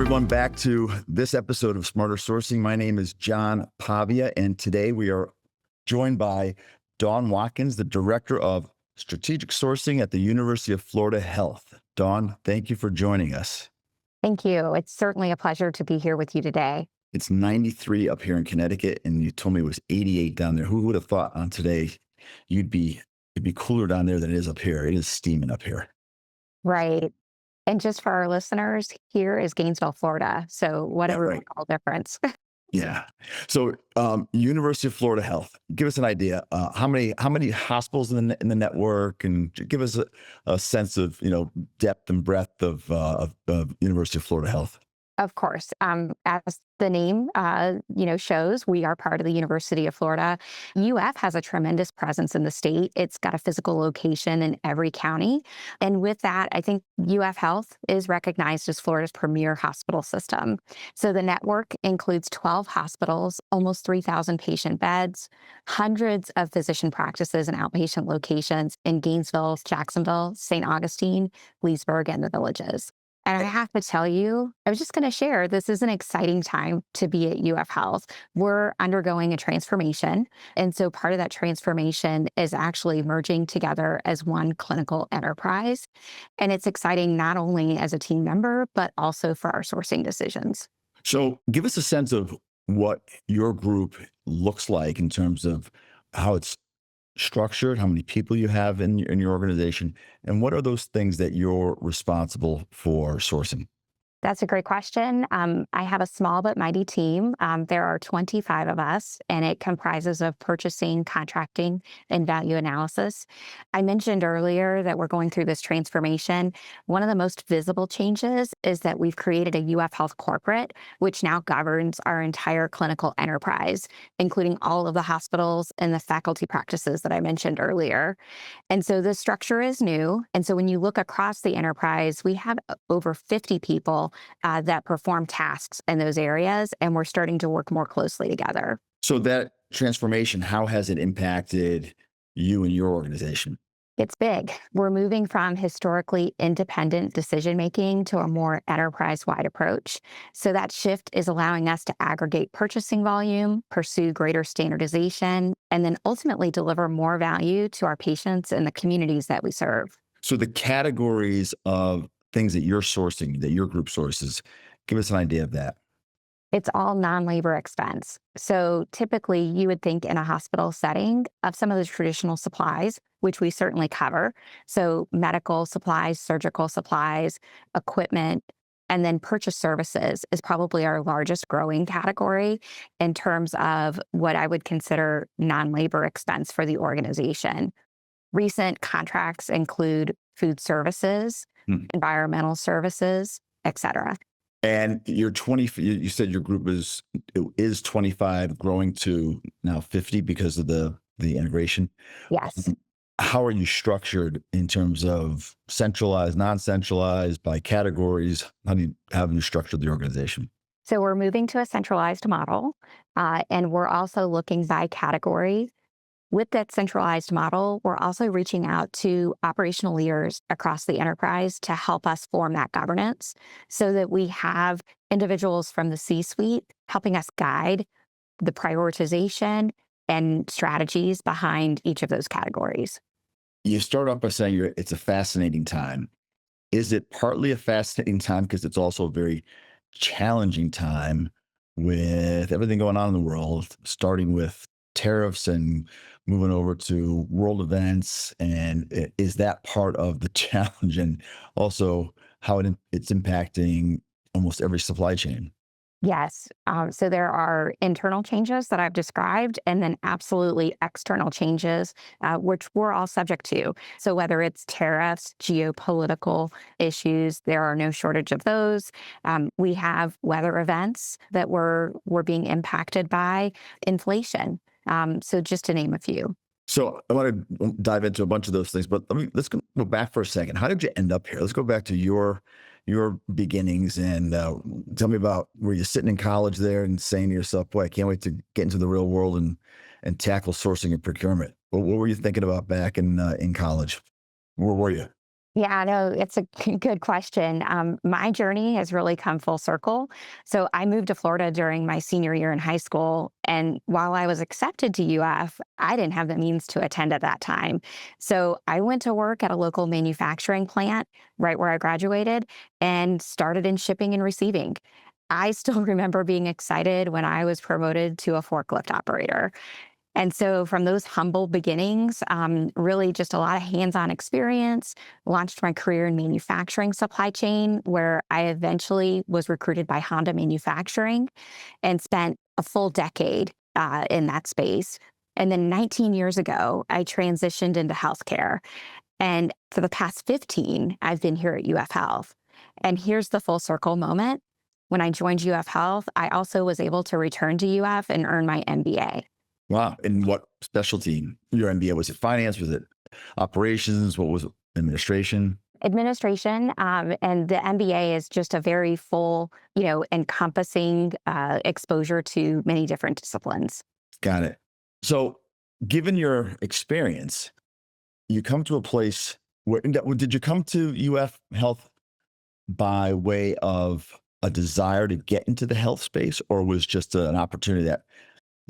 everyone, back to this episode of Smarter Sourcing. My name is John Pavia, and today we are joined by Dawn Watkins, the Director of Strategic Sourcing at the University of Florida Health. Dawn, thank you for joining us. Thank you. It's certainly a pleasure to be here with you today. It's 93 up here in Connecticut, and you told me it was 88 down there. Who would have thought on today it'd be cooler down there than it is up here? It is steaming up here. Right. And just for our listeners, here is Gainesville, Florida. So what a remarkable difference. Yeah. So University of Florida Health, give us an idea. How many hospitals in the network, and give us a sense of depth and breadth of University of Florida Health. Of course. As the name, shows, we are part of the University of Florida. UF has a tremendous presence in the state. It's got a physical location in every county. And with that, I think UF Health is recognized as Florida's premier hospital system. So the network includes 12 hospitals, almost 3,000 patient beds, hundreds of physician practices and outpatient locations in Gainesville, Jacksonville, St. Augustine, Leesburg, and the Villages. And I have to tell you, I was just going to share, this is an exciting time to be at UF Health. We're undergoing a transformation. And so part of that transformation is actually merging together as one clinical enterprise. And it's exciting not only as a team member, but also for our sourcing decisions. So give us a sense of what your group looks like in terms of how it's structured, how many people you have in your organization, and what are those things that you're responsible for sourcing? That's a great question. I have a small but mighty team. There are 25 of us, and it comprises of purchasing, contracting, and value analysis. I mentioned earlier that we're going through this transformation. One of the most visible changes is that we've created a UF Health corporate, which now governs our entire clinical enterprise, including all of the hospitals and the faculty practices that I mentioned earlier. And so this structure is new. And so when you look across the enterprise, we have over 50 people that perform tasks in those areas, and we're starting to work more closely together. So that transformation, how has it impacted you and your organization? It's big. We're moving from historically independent decision-making to a more enterprise-wide approach. So that shift is allowing us to aggregate purchasing volume, pursue greater standardization, and then ultimately deliver more value to our patients and the communities that we serve. So the categories of things that you're sourcing, that your group sources, give us an idea of that. It's all non-labor expense. So typically you would think in a hospital setting of some of the traditional supplies, which we certainly cover. So medical supplies, surgical supplies, equipment, and then purchase services is probably our largest growing category in terms of what I would consider non-labor expense for the organization. Recent contracts include food services, environmental services, et cetera. And you're 20, you said your group is 25, growing to now 50 because of the integration. Yes. How are you structured in terms of centralized, non-centralized, by categories? Have you structured the organization? So we're moving to a centralized model, and we're also looking by category. With that centralized model, we're also reaching out to operational leaders across the enterprise to help us form that governance so that we have individuals from the C-suite helping us guide the prioritization and strategies behind each of those categories. You start off by saying it's a fascinating time. Is it partly a fascinating time because it's also a very challenging time with everything going on in the world, starting with tariffs and moving over to world events? And is that part of the challenge, and also how it's impacting almost every supply chain? Yes. So there are internal changes that I've described, and then absolutely external changes, which we're all subject to. So whether it's tariffs, geopolitical issues, there are no shortage of those. We have weather events that we're being impacted by, inflation. So just to name a few. So I want to dive into a bunch of those things, but let's go back for a second. How did you end up here? Let's go back to your beginnings and tell me about, were you sitting in college there and saying to yourself, boy, I can't wait to get into the real world and tackle sourcing and procurement? What were you thinking about back in college? Where were you? Yeah, no, it's a good question. My journey has really come full circle. So I moved to Florida during my senior year in high school. And while I was accepted to UF, I didn't have the means to attend at that time. So I went to work at a local manufacturing plant right where I graduated and started in shipping and receiving. I still remember being excited when I was promoted to a forklift operator. And so, from those humble beginnings, really just a lot of hands on experience, launched my career in manufacturing supply chain, where I eventually was recruited by Honda Manufacturing and spent a full decade in that space. And then 19 years ago, I transitioned into healthcare. And for the past 15, I've been here at UF Health. And here's the full circle moment. When I joined UF Health, I also was able to return to UF and earn my MBA. Wow. And what specialty? Your MBA, was it finance? Was it operations? What was it? Administration? Administration, and the MBA is just a very full, encompassing exposure to many different disciplines. Got it. So, given your experience, you come to a place where did you come to UF Health by way of a desire to get into the health space, or was just an opportunity that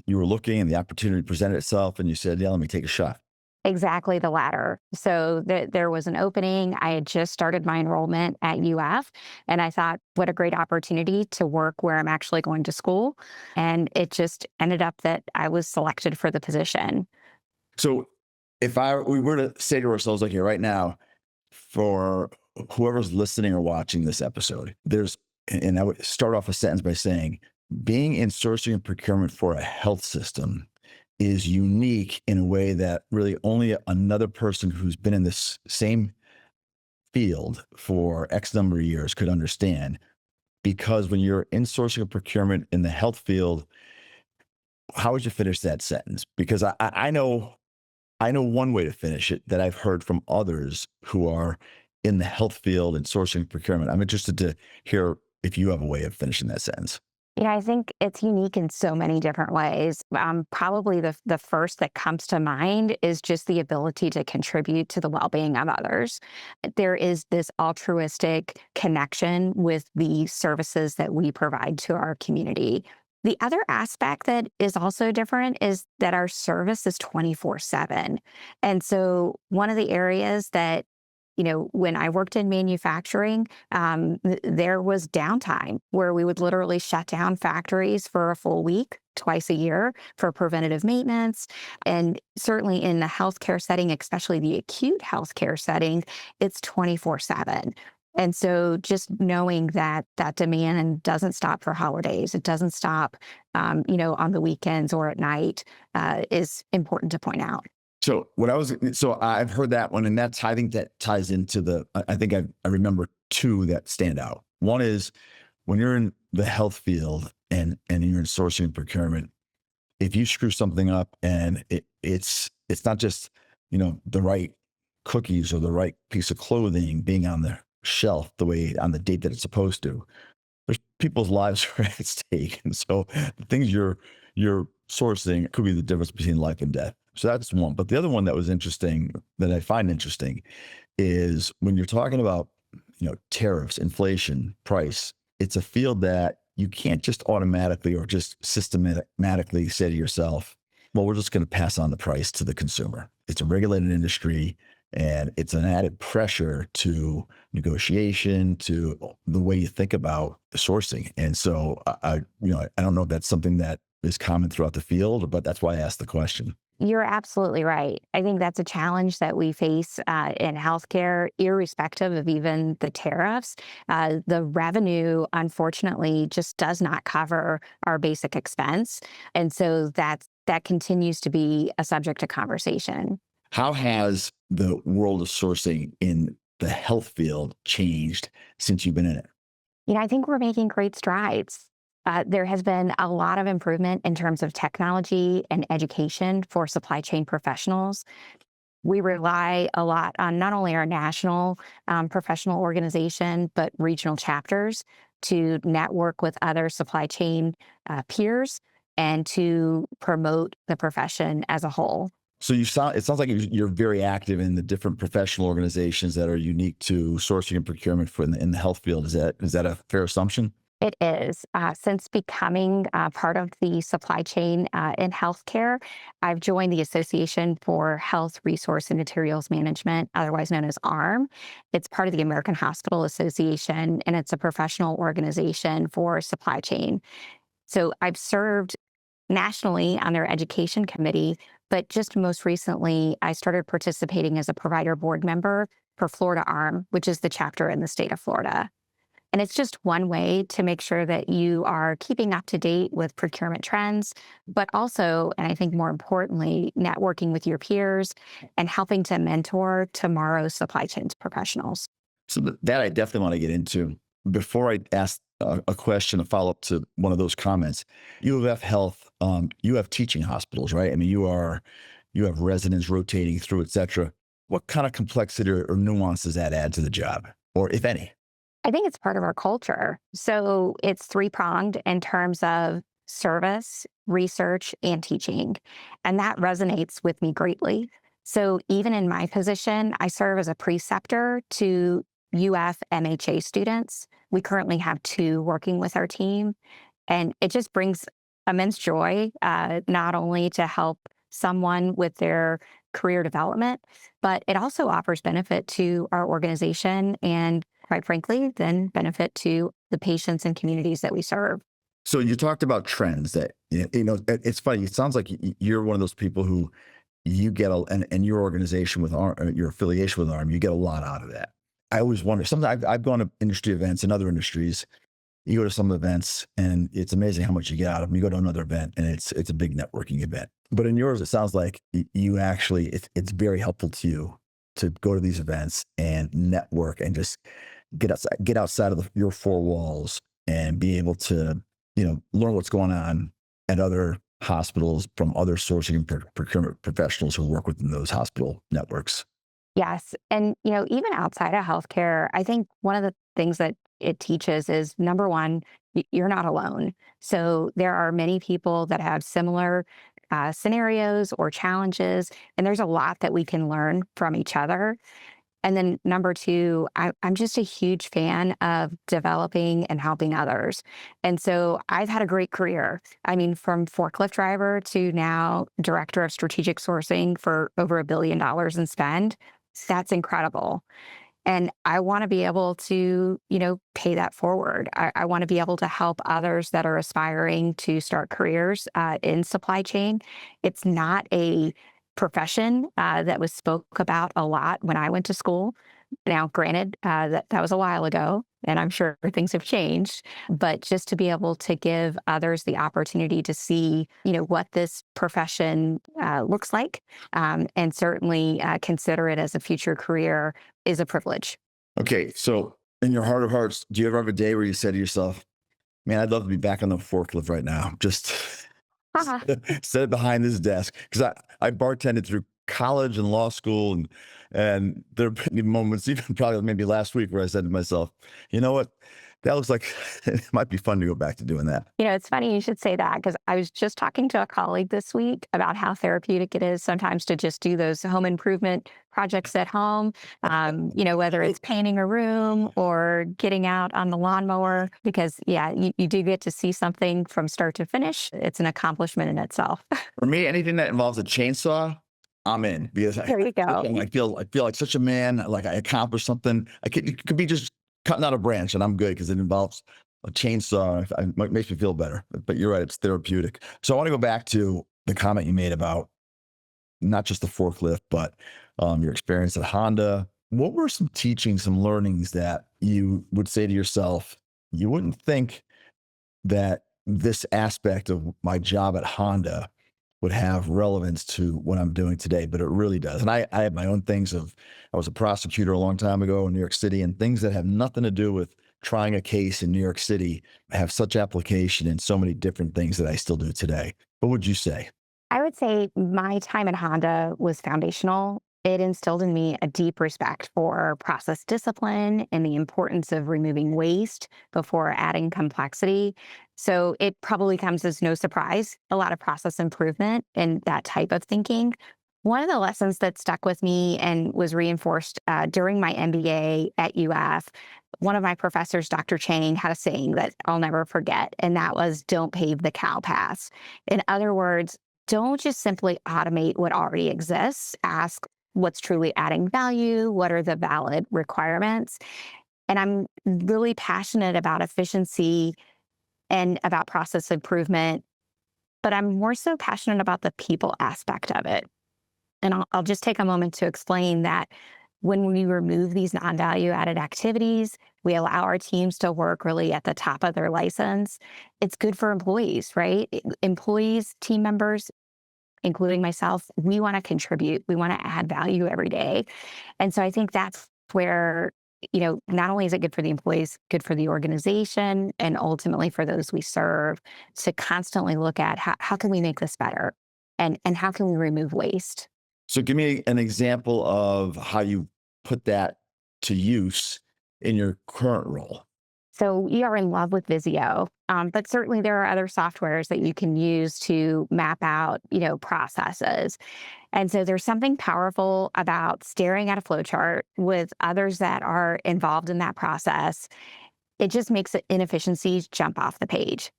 you were looking and the opportunity presented itself and you said, yeah, let me take a shot? Exactly the latter. So there was an opening. I had just started my enrollment at UF, and I thought, what a great opportunity to work where I'm actually going to school. And it just ended up that I was selected for the position. So, if we were to say to ourselves, okay, right now, for whoever's listening or watching this episode, and I would start off a sentence by saying, being in sourcing and procurement for a health system is unique in a way that really only another person who's been in this same field for X number of years could understand. Because when you're in sourcing and procurement in the health field, how would you finish that sentence? Because I know one way to finish it that I've heard from others who are in the health field and sourcing and procurement. I'm interested to hear if you have a way of finishing that sentence. Yeah, I think it's unique in so many different ways. Probably the first that comes to mind is just the ability to contribute to the well being of others. There is this altruistic connection with the services that we provide to our community. The other aspect that is also different is that our service is 24/7. And so, one of the areas that when I worked in manufacturing, there was downtime where we would literally shut down factories for a full week, twice a year for preventative maintenance. And certainly in the healthcare setting, especially the acute healthcare setting, it's 24/7. And so just knowing that that demand doesn't stop for holidays, it doesn't stop, on the weekends or at night, is important to point out. So I've heard that one, and I think that ties into I think I remember two that stand out. One is when you're in the health field and you're in sourcing and procurement, if you screw something up and it's not just, the right cookies or the right piece of clothing being on the shelf the way on the date that it's supposed to. There's people's lives are at stake. And so the things you're sourcing could be the difference between life and death. So that's one. But the other one that was interesting, that I find interesting, is when you're talking about, tariffs, inflation, price, it's a field that you can't just automatically or just systematically say to yourself, well, we're just going to pass on the price to the consumer. It's a regulated industry, and it's an added pressure to negotiation, to the way you think about sourcing. And so I don't know if that's something that is common throughout the field, but that's why I asked the question. You're absolutely right. I think that's a challenge that we face in healthcare, irrespective of even the tariffs. The revenue, unfortunately, just does not cover our basic expense. And so that continues to be a subject of conversation. How has the world of sourcing in the health field changed since you've been in it? I think we're making great strides. There has been a lot of improvement in terms of technology and education for supply chain professionals. We rely a lot on not only our national professional organization, but regional chapters to network with other supply chain peers and to promote the profession as a whole. So it sounds like you're very active in the different professional organizations that are unique to sourcing and procurement for in the health field. Is that a fair assumption? It is. Since becoming part of the supply chain in healthcare, I've joined the Association for Health Resource and Materials Management, otherwise known as ARM. It's part of the American Hospital Association, and it's a professional organization for supply chain. So I've served nationally on their education committee, but just most recently, I started participating as a provider board member for Florida ARM, which is the chapter in the state of Florida. And it's just one way to make sure that you are keeping up to date with procurement trends, but also, and I think more importantly, networking with your peers and helping to mentor tomorrow's supply chain professionals. So that I definitely want to get into. Before I ask a question, a follow up to one of those comments, U of F Health, you have teaching hospitals, right? I mean, you have residents rotating through, et cetera. What kind of complexity or nuance does that add to the job, or if any? I think it's part of our culture. So it's three pronged in terms of service, research, and teaching. And that resonates with me greatly. So even in my position, I serve as a preceptor to UF MHA students. We currently have two working with our team. And it just brings immense joy, not only to help someone with their career development, but it also offers benefit to our organization and, quite frankly, then benefit to the patients and communities that we serve. So you talked about trends that, it's funny. It sounds like you're one of those people who you get and your organization with your affiliation with ARM, you get a lot out of that. I always wonder, sometimes I've gone to industry events in other industries. You go to some events and it's amazing how much you get out of them. You go to another event and it's a big networking event. But in yours, it sounds like you actually, it's very helpful to you to go to these events and network and just get outside of your four walls and be able to, learn what's going on at other hospitals from other sourcing and procurement professionals who work within those hospital networks. Yes. And, even outside of healthcare, I think one of the things that it teaches is number one, you're not alone. So there are many people that have similar scenarios or challenges, and there's a lot that we can learn from each other. And then number two, I'm just a huge fan of developing and helping others. And so I've had a great career. I mean, from forklift driver to now director of strategic sourcing for over $1 billion in spend. That's incredible. And I want to be able to, pay that forward. I want to be able to help others that are aspiring to start careers in supply chain. It's not a profession that was spoke about a lot when I went to school. Now, granted, that was a while ago, and I'm sure things have changed. But just to be able to give others the opportunity to see, what this profession looks like, and certainly consider it as a future career is a privilege. Okay. So in your heart of hearts, do you ever have a day where you say to yourself, man, I'd love to be back on the forklift right now. Just Haha. sit behind this desk. Cause I bartended through college and law school and there have been moments, even probably maybe last week where I said to myself, you know what? That looks like it might be fun to go back to doing that. It's funny you should say that because I was just talking to a colleague this week about how therapeutic it is sometimes to just do those home improvement projects at home, whether it's painting a room or getting out on the lawnmower, because, yeah, you do get to see something from start to finish. It's an accomplishment in itself. For me, anything that involves a chainsaw, I'm in because There you go. I feel like such a man. Like I accomplished something. It could be just cutting out a branch and I'm good because it involves a chainsaw. It makes me feel better. But you're right, it's therapeutic. So I want to go back to the comment you made about not just the forklift, but your experience at Honda. What were some teachings, some learnings that you would say to yourself, you wouldn't think that this aspect of my job at Honda would have relevance to what I'm doing today, but it really does. And I have my own things I was a prosecutor a long time ago in New York City, and things that have nothing to do with trying a case in New York City have such application in so many different things that I still do today. What would you say? I would say my time at Honda was foundational. It instilled in me a deep respect for process discipline and the importance of removing waste before adding complexity. So it probably comes as no surprise, a lot of process improvement and that type of thinking. One of the lessons that stuck with me and was reinforced during my MBA at UF, one of my professors, Dr. Chang, had a saying that I'll never forget, and that was don't pave the cow paths. In other words, don't just simply automate what already exists. Ask what's truly adding value, what are the valid requirements. And I'm really passionate about efficiency and about process improvement, but I'm more so passionate about the people aspect of it. And I'll just take a moment to explain that when we remove these non value added activities, we allow our teams to work really at the top of their license. It's good for employees, right? Employees, team members, including myself, we want to contribute. We want to add value every day. And so I think that's where, not only is it good for the employees, good for the organization, and ultimately for those we serve to constantly look at how can we make this better and how can we remove waste. So give me an example of how you put that to use in your current role. So we are in love with Visio, but certainly there are other softwares that you can use to map out, processes. And so there's something powerful about staring at a flow chart with others that are involved in that process. It just makes the inefficiencies jump off the page.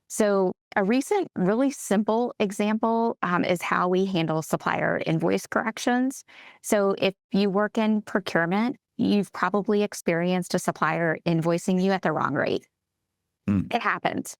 So a recent, really simple example is how we handle supplier invoice corrections. So if you work in procurement, you've probably experienced a supplier invoicing you at the wrong rate. Mm. It happens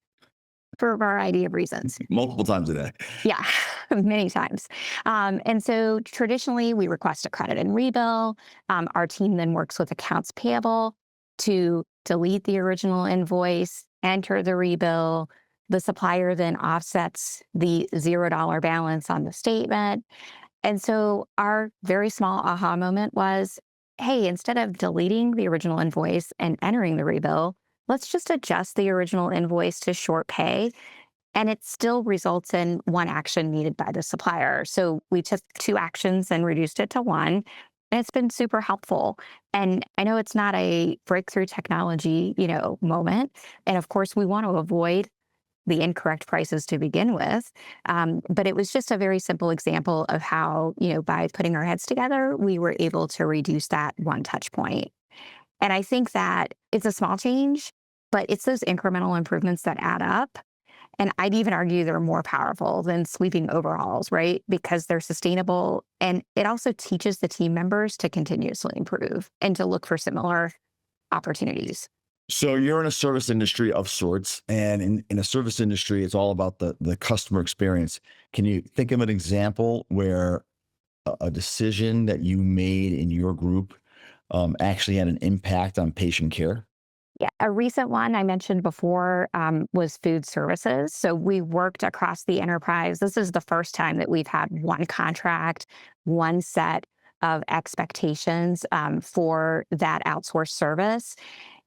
for a variety of reasons. Multiple times a day. Yeah, many times. And so traditionally, we request a credit and rebill. Our team then works with accounts payable to delete the original invoice, enter the rebill. The supplier then offsets the $0 balance on the statement. And so our very small aha moment was, hey, instead of deleting the original invoice and entering the rebill, let's just adjust the original invoice to short pay. And it still results in one action needed by the supplier. So we took two actions and reduced it to one. And it's been super helpful. And I know it's not a breakthrough technology, moment. And of course, we want to avoid the incorrect prices to begin with. But it was just a very simple example of how, by putting our heads together, we were able to reduce that one touch point. And I think that it's a small change, but it's those incremental improvements that add up. And I'd even argue they're more powerful than sweeping overhauls, right? Because they're sustainable. And it also teaches the team members to continuously improve and to look for similar opportunities. So you're in a service industry of sorts, and in a service industry, it's all about the customer experience. Can you think of an example where a decision that you made in your group actually had an impact on patient care? Yeah, a recent one I mentioned before was food services. So we worked across the enterprise. This is the first time that we've had one contract, one set of expectations for that outsourced service.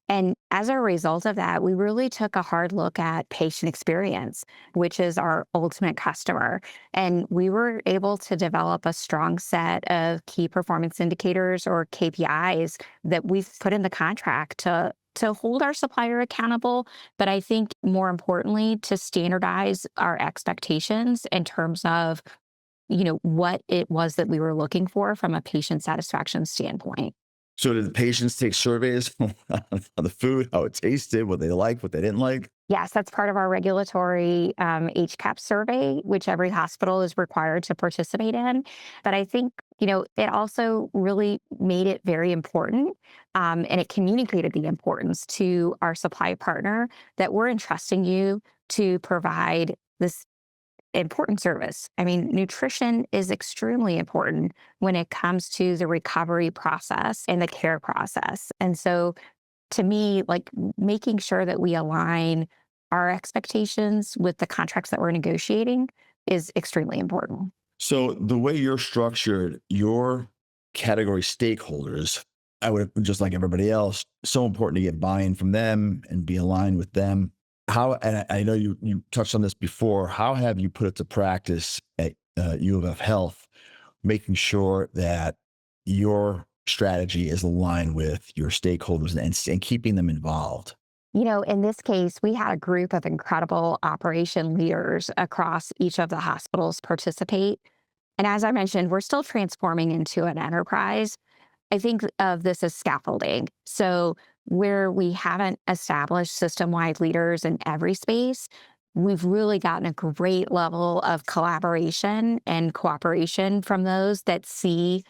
And as a result of that, we really took a hard look at patient experience, which is our ultimate customer. And we were able to develop a strong set of key performance indicators or KPIs that we've put in the contract to hold our supplier accountable, but I think more importantly, to standardize our expectations in terms of, what it was that we were looking for from a patient satisfaction standpoint. So did the patients take surveys on the food, how it tasted, what they liked, what they didn't like? Yes, that's part of our regulatory HCAP survey, which every hospital is required to participate in. But I think, it also really made it very important and it communicated the importance to our supply partner that we're entrusting you to provide this important service. I mean, nutrition is extremely important when it comes to the recovery process and the care process. And so to me, like making sure that we align our expectations with the contracts that we're negotiating is extremely important. So the way you're structured, your category stakeholders, I would just like everybody else, so important to get buy-in from them and be aligned with them. How, and I know you touched on this before, how have you put it to practice at U of F Health, making sure that your strategy is aligned with your stakeholders and keeping them involved? In this case, we had a group of incredible operation leaders across each of the hospitals participate. And as I mentioned, we're still transforming into an enterprise. I think of this as scaffolding. So, where we haven't established system wide leaders in every space, we've really gotten a great level of collaboration and cooperation from those that see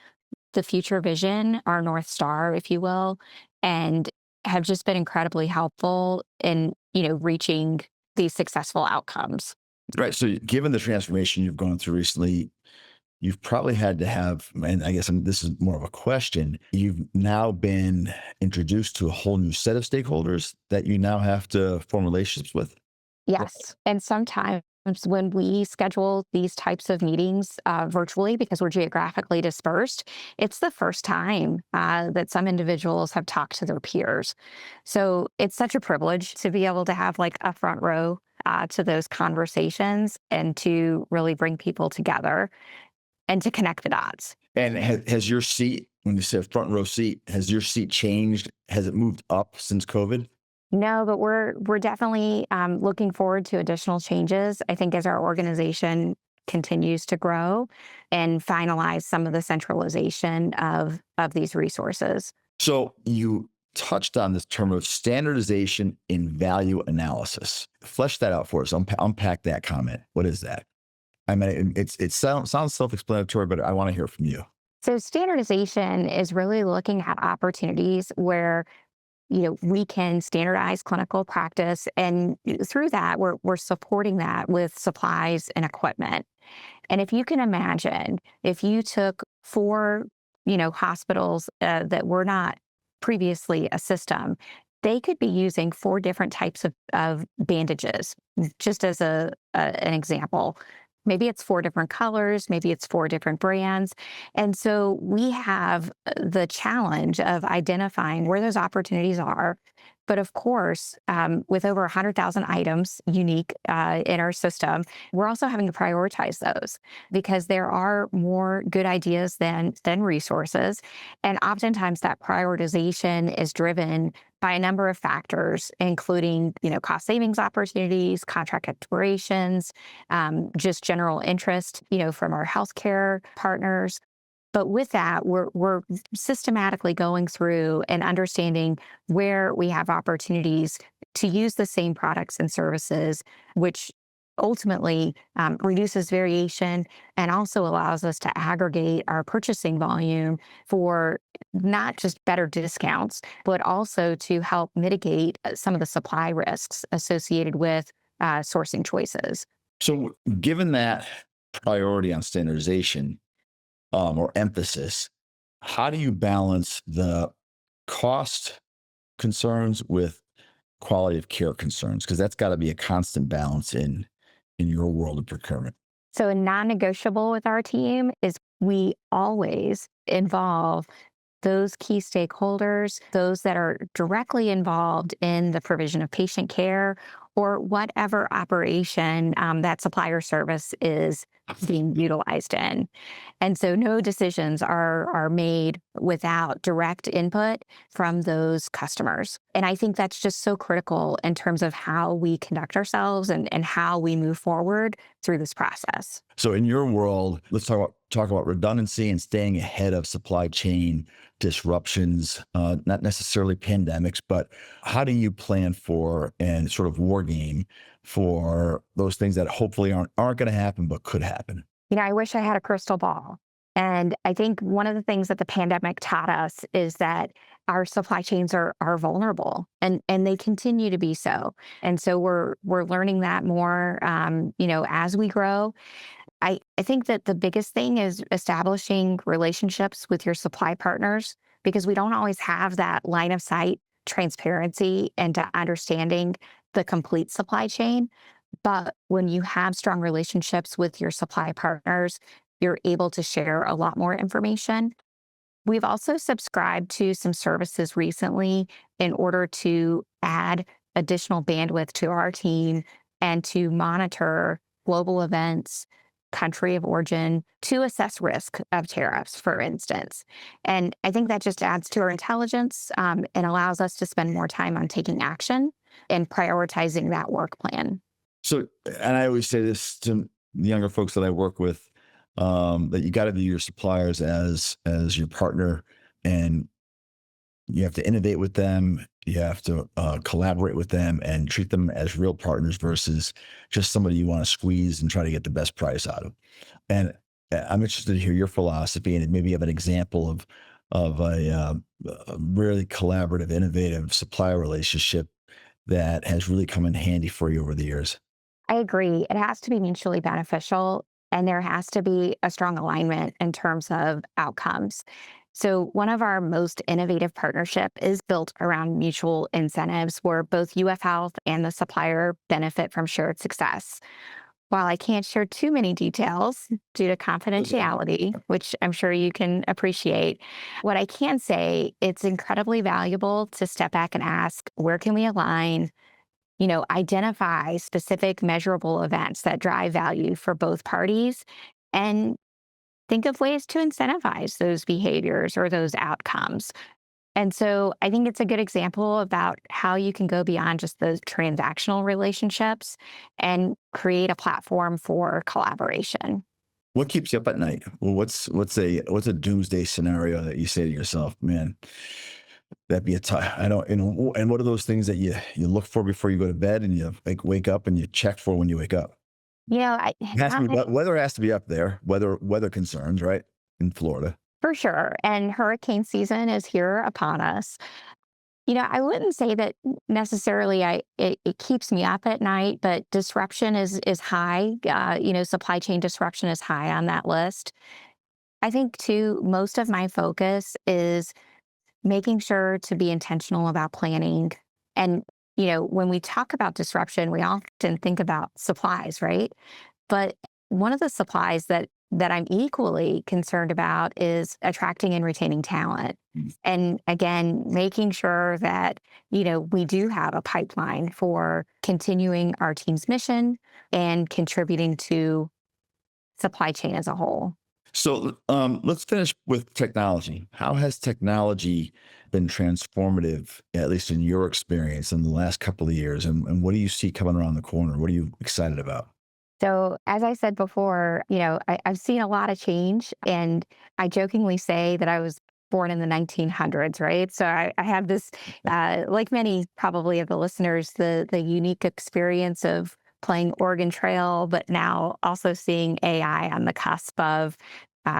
the future vision, our North Star, if you will, and have just been incredibly helpful in, reaching these successful outcomes. Right. So, given the transformation you've gone through recently, you've probably had to have, and I guess this is more of a question, you've now been introduced to a whole new set of stakeholders that you now have to form relationships with. Yes. And sometimes when we schedule these types of meetings virtually because we're geographically dispersed, it's the first time that some individuals have talked to their peers. So it's such a privilege to be able to have like a front row to those conversations and to really bring people together and to connect the dots. And has your seat, when you said front row seat, has your seat changed? Has it moved up since COVID? No, but we're definitely looking forward to additional changes. I think as our organization continues to grow and finalize some of the centralization of these resources. So you touched on this term of standardization in value analysis. Flesh that out for us. Unpack that comment. What is that? I mean, it sounds self-explanatory, but I want to hear from you. So standardization is really looking at opportunities where we can standardize clinical practice, and through that, we're supporting that with supplies and equipment. And if you can imagine, if you took four, hospitals that were not previously a system, they could be using four different types of bandages, just as an example. Maybe it's four different colors, maybe it's four different brands. And so we have the challenge of identifying where those opportunities are. But of course, with over 100,000 items unique in our system, we're also having to prioritize those because there are more good ideas than resources. And oftentimes that prioritization is driven by a number of factors, including, cost savings opportunities, contract expirations, just general interest, from our healthcare partners. But with that, we're systematically going through and understanding where we have opportunities to use the same products and services, which ultimately reduces variation and also allows us to aggregate our purchasing volume for not just better discounts, but also to help mitigate some of the supply risks associated with sourcing choices. So, given that priority on standardization, or emphasis, how do you balance the cost concerns with quality of care concerns? Because that's got to be a constant balance in your world of procurement. So, a non negotiable with our team is we always involve those key stakeholders, those that are directly involved in the provision of patient care or whatever operation that supplier service is being utilized in. And so no decisions are made without direct input from those customers. And I think that's just so critical in terms of how we conduct ourselves and how we move forward through this process. So, in your world, let's talk about redundancy and staying ahead of supply chain disruptions, not necessarily pandemics, but how do you plan for and sort of war game for those things that hopefully aren't going to happen, but could happen? I wish I had a crystal ball. And I think one of the things that the pandemic taught us is that our supply chains are vulnerable and they continue to be so. And so we're learning that more, as we grow. I think that the biggest thing is establishing relationships with your supply partners because we don't always have that line of sight transparency and to understanding the complete supply chain. But when you have strong relationships with your supply partners, you're able to share a lot more information. We've also subscribed to some services recently in order to add additional bandwidth to our team and to monitor global events, country of origin, to assess risk of tariffs, for instance. And I think that just adds to our intelligence and allows us to spend more time on taking action and prioritizing that work plan. So, and I always say this to the younger folks that I work with, that you got to view your suppliers as your partner, and you have to innovate with them. You have to collaborate with them and treat them as real partners versus just somebody you want to squeeze and try to get the best price out of. And I'm interested to hear your philosophy and maybe you have an example of a really collaborative, innovative supplier relationship that has really come in handy for you over the years. I agree. It has to be mutually beneficial and there has to be a strong alignment in terms of outcomes. So, one of our most innovative partnership is built around mutual incentives where both UF Health and the supplier benefit from shared success. While I can't share too many details due to Okay. confidentiality, which I'm sure you can appreciate, what I can say, it's incredibly valuable to step back and ask, where can we align? Identify specific measurable events that drive value for both parties and think of ways to incentivize those behaviors or those outcomes. And so I think it's a good example about how you can go beyond just those transactional relationships and create a platform for collaboration. What keeps you up at night? Well, what's a doomsday scenario that you say to yourself, man, that'd be a tough. I don't, and what are those things that you look for before you go to bed and you like wake up and you check for when you wake up? I It has to not be many weather has to be up there. Weather concerns, right? In Florida. for sure. And hurricane season is here upon us. I wouldn't say that necessarily it keeps me up at night, but disruption is high. Supply chain disruption is high on that list. I think too, most of my focus is making sure to be intentional about planning. And, when we talk about disruption, we often think about supplies, right? But one of the supplies that I'm equally concerned about is attracting and retaining talent. Mm. And again, making sure that, we do have a pipeline for continuing our team's mission and contributing to supply chain as a whole. So let's finish with technology. How has technology been transformative, at least in your experience, in the last couple of years? And what do you see coming around the corner? What are you excited about? So, as I said before, I've seen a lot of change, and I jokingly say that I was born in the 1900s, right? So I have this, like many probably of the listeners, the unique experience of playing Oregon Trail, but now also seeing AI on the cusp of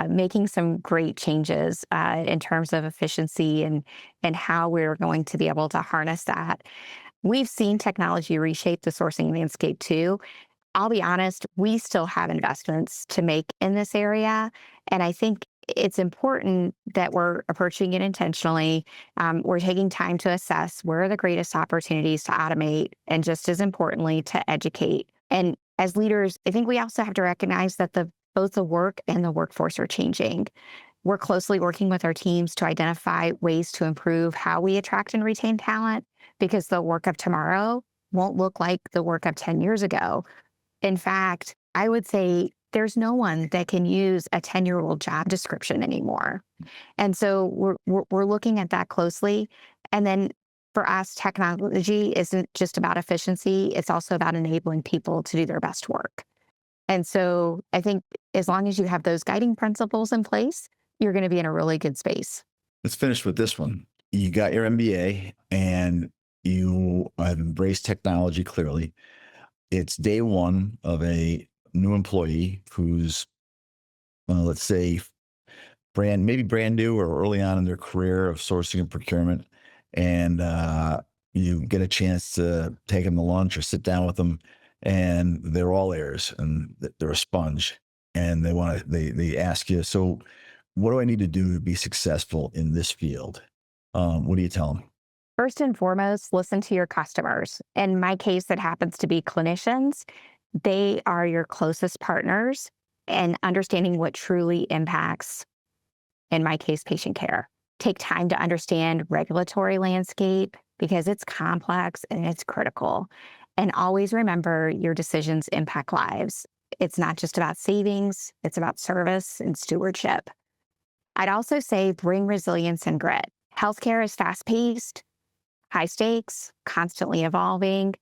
making some great changes in terms of efficiency and how we're going to be able to harness that. We've seen technology reshape the sourcing landscape too. I'll be honest, we still have investments to make in this area. And I think it's important that we're approaching it intentionally. We're taking time to assess where are the greatest opportunities to automate, and just as importantly, to educate. And as leaders, I think we also have to recognize that both the work and the workforce are changing. We're closely working with our teams to identify ways to improve how we attract and retain talent because the work of tomorrow won't look like the work of 10 years ago. In fact, I would say there's no one that can use a 10-year-old job description anymore. And so we're looking at that closely. And then for us, technology isn't just about efficiency, it's also about enabling people to do their best work. And so I think as long as you have those guiding principles in place, you're going to be in a really good space. Let's finish with this one. You got your MBA and you have embraced technology clearly. It's day one of a new employee who's, let's say, maybe brand new or early on in their career of sourcing and procurement. And you get a chance to take them to lunch or sit down with them, and they're all ears and they're a sponge. And they ask you, so what do I need to do to be successful in this field? What do you tell them? First and foremost, listen to your customers. In my case, it happens to be clinicians. They are your closest partners, and understanding what truly impacts, in my case, patient care. Take time to understand regulatory landscape because it's complex and it's critical. And always remember your decisions impact lives. It's not just about savings, it's about service and stewardship. I'd also say bring resilience and grit. Healthcare is fast paced, high stakes, constantly evolving.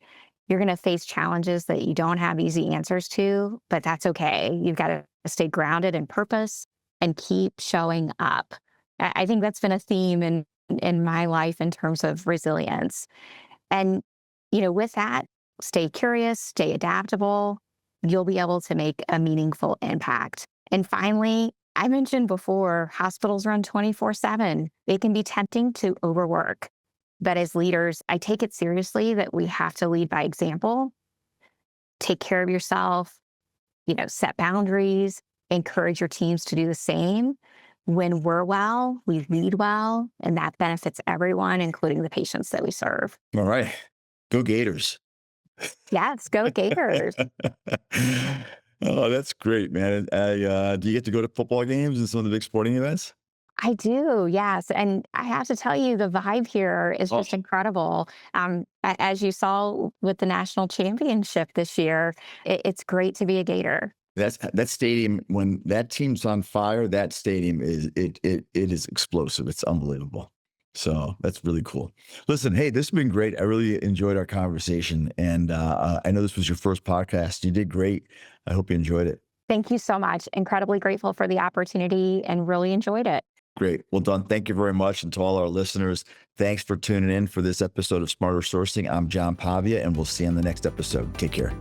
You're going to face challenges that you don't have easy answers to, but that's okay. You've got to stay grounded in purpose and keep showing up. I think that's been a theme in my life in terms of resilience. And, with that, stay curious, stay adaptable. You'll be able to make a meaningful impact. And finally, I mentioned before, hospitals run 24/7. It can be tempting to overwork. But as leaders, I take it seriously that we have to lead by example, take care of yourself, set boundaries, encourage your teams to do the same. When we're well, we lead well, and that benefits everyone, including the patients that we serve. All right. Go Gators. Yes, go Gators. Oh, that's great, man. Do you get to go to football games and some of the big sporting events? I do, yes. And I have to tell you, the vibe here is Oh, just incredible. As you saw with the national championship this year, it's great to be a Gator. that stadium, when that team's on fire, that stadium it is explosive. It's unbelievable. So that's really cool. Listen, hey, this has been great. I really enjoyed our conversation, and I know this was your first podcast. You did great. I hope you enjoyed it. Thank you so much. Incredibly grateful for the opportunity and really enjoyed it. Great. Well done. Thank you very much. And to all our listeners, thanks for tuning in for this episode of Smarter Sourcing. I'm John Pavia, and we'll see you on the next episode. Take care.